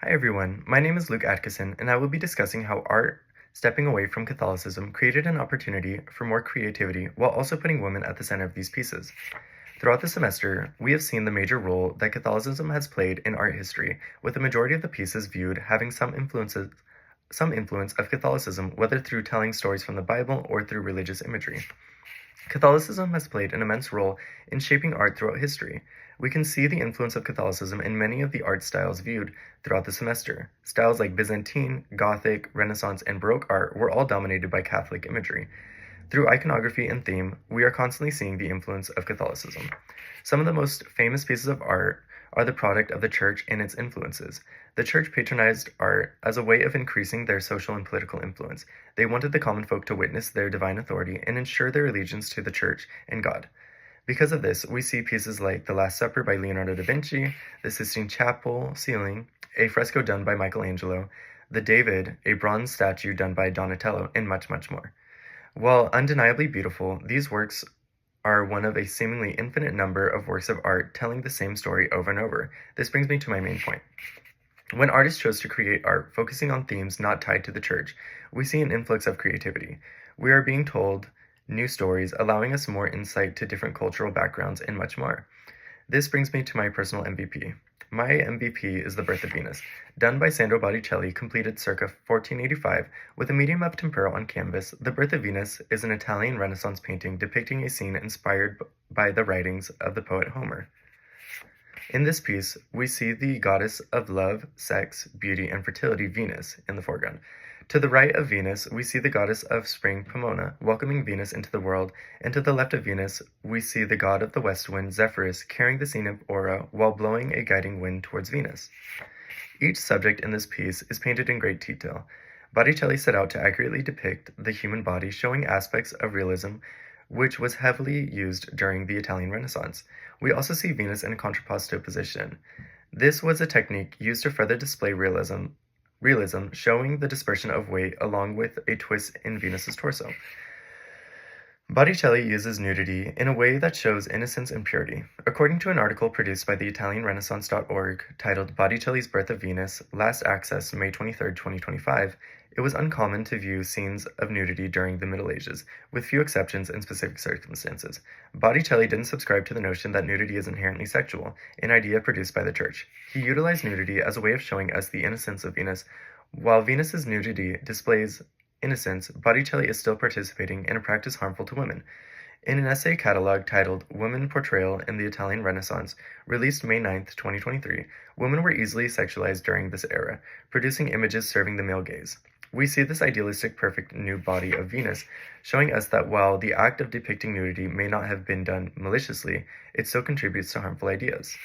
Hi everyone, my name is Luke Atkinson, and I will be discussing how art, stepping away from Catholicism, created an opportunity for more creativity while also putting women at the center of these pieces. Throughout the semester, we have seen the major role that Catholicism has played in art history, with the majority of the pieces viewed having some influence of Catholicism, whether through telling stories from the Bible or through religious imagery. Catholicism has played an immense role in shaping art throughout history. We can see the influence of Catholicism in many of the art styles viewed throughout the semester. Styles like Byzantine, Gothic, Renaissance, and Baroque art were all dominated by Catholic imagery. Through iconography and theme, we are constantly seeing the influence of Catholicism. Some of the most famous pieces of art are the product of the Church and its influences. The Church patronized art as a way of increasing their social and political influence. They wanted the common folk to witness their divine authority and ensure their allegiance to the Church and God. Because of this, we see pieces like The Last Supper by Leonardo da Vinci, the Sistine Chapel ceiling, a fresco done by Michelangelo, the David, a bronze statue done by Donatello, and much, much more. While undeniably beautiful, these works are one of a seemingly infinite number of works of art telling the same story over and over. This brings me to my main point. When artists chose to create art focusing on themes not tied to the church, we see an influx of creativity. We are being told new stories, allowing us more insight to different cultural backgrounds and much more. This brings me to my personal MVP. My MVP is The Birth of Venus, done by Sandro Botticelli, completed circa 1485, with a medium of tempera on canvas. The Birth of Venus is an Italian Renaissance painting depicting a scene inspired by the writings of the poet Homer. In this piece, we see the goddess of love, sex, beauty, and fertility, Venus, in the foreground. To the right of Venus, we see the goddess of spring, Pomona, welcoming Venus into the world, and to the left of Venus, we see the god of the west wind, Zephyrus, carrying the scene of Aura while blowing a guiding wind towards Venus. Each subject in this piece is painted in great detail. Botticelli set out to accurately depict the human body, showing aspects of realism which was heavily used during the Italian Renaissance. We also see Venus in a contrapposto position. This was a technique used to further display realism, showing the dispersion of weight along with a twist in Venus's torso. Botticelli uses nudity in a way that shows innocence and purity. According to an article produced by the ItalianRenaissance.org titled Botticelli's Birth of Venus, last accessed May 23, 2025, it was uncommon to view scenes of nudity during the Middle Ages, with few exceptions in specific circumstances. Botticelli didn't subscribe to the notion that nudity is inherently sexual, an idea produced by the Church. He utilized nudity as a way of showing us the innocence of Venus. While Venus's nudity displays innocence, Botticelli is still participating in a practice harmful to women. In an essay catalog titled Women Portrayal in the Italian Renaissance, released May 9, 2023, women were easily sexualized during this era, producing images serving the male gaze. We see this idealistic perfect nude body of Venus, showing us that while the act of depicting nudity may not have been done maliciously, it still contributes to harmful ideas.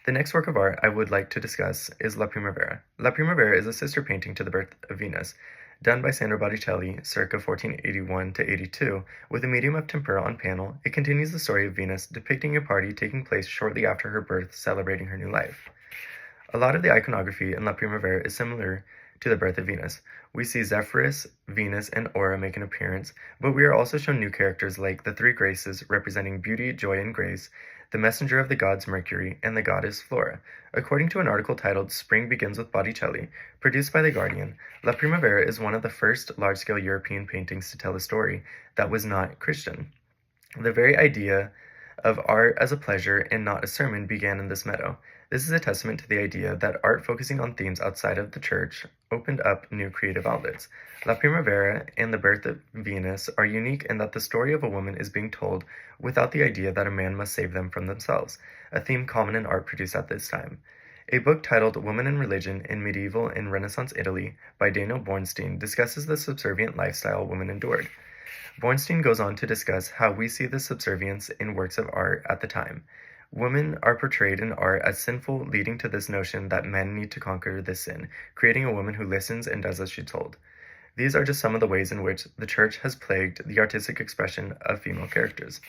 The next work of art I would like to discuss is La Primavera. La Primavera is a sister painting to The Birth of Venus, done by Sandro Botticelli circa 1481 to 82, with a medium of tempera on panel. It continues the story of Venus, depicting a party taking place shortly after her birth, celebrating her new life. A lot of the iconography in La Primavera is similar to The Birth of Venus. We see Zephyrus, Venus, and Aura make an appearance, but we are also shown new characters like the three Graces representing beauty, joy, and grace, the messenger of the gods Mercury, and the goddess Flora. According to an article titled Spring Begins with Botticelli, produced by The Guardian, La Primavera is one of the first large-scale European paintings to tell a story that was not Christian. The very idea of art as a pleasure and not a sermon began in this meadow. This is a testament to the idea that art focusing on themes outside of the church opened up new creative outlets. La Primavera and The Birth of Venus are unique in that the story of a woman is being told without the idea that a man must save them from themselves, a theme common in art produced at this time. A book titled Woman and Religion in Medieval and Renaissance Italy by Daniel Bornstein discusses the subservient lifestyle women endured. Bornstein goes on to discuss how we see this subservience in works of art at the time. Women are portrayed in art as sinful, leading to this notion that men need to conquer this sin, creating a woman who listens and does as she's told. These are just some of the ways in which the church has plagued the artistic expression of female characters.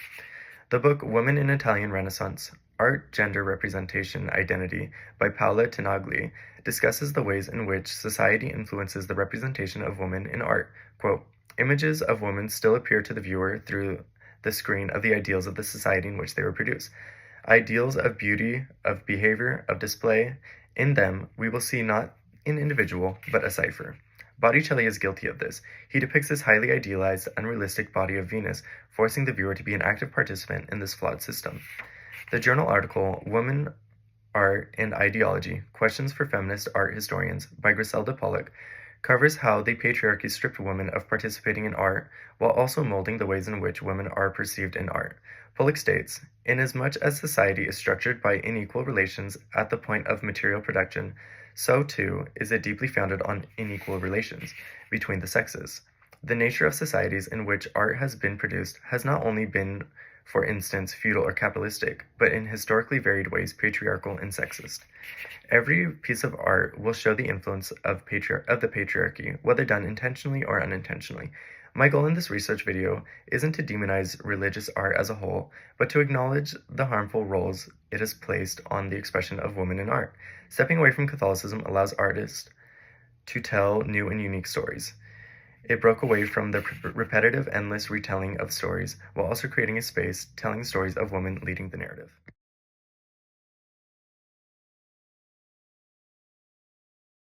The book Women in Italian Renaissance, Art, Gender, Representation, Identity by Paola Tinagli discusses the ways in which society influences the representation of women in art. Quote, images of women still appear to the viewer through the screen of the ideals of the society in which they were produced. Ideals of beauty, of behavior, of display, In them, we will see not an individual, but a cipher. Botticelli is guilty of this. He depicts this highly idealized, unrealistic body of Venus, forcing the viewer to be an active participant in this flawed system. The journal article, Woman, Art, and Ideology, Questions for Feminist Art Historians, by Griselda Pollock, covers how the patriarchy stripped women of participating in art, while also molding the ways in which women are perceived in art. Pollock states, inasmuch as society is structured by unequal relations at the point of material production, so too is it deeply founded on unequal relations between the sexes. The nature of societies in which art has been produced has not only been, for instance, feudal or capitalistic, but in historically varied ways patriarchal and sexist. Every piece of art will show the influence of the patriarchy, whether done intentionally or unintentionally. My goal in this research video isn't to demonize religious art as a whole, but to acknowledge the harmful roles it has placed on the expression of women in art. Stepping away from Catholicism allows artists to tell new and unique stories. It broke away from the repetitive, endless retelling of stories, while also creating a space telling stories of women leading the narrative.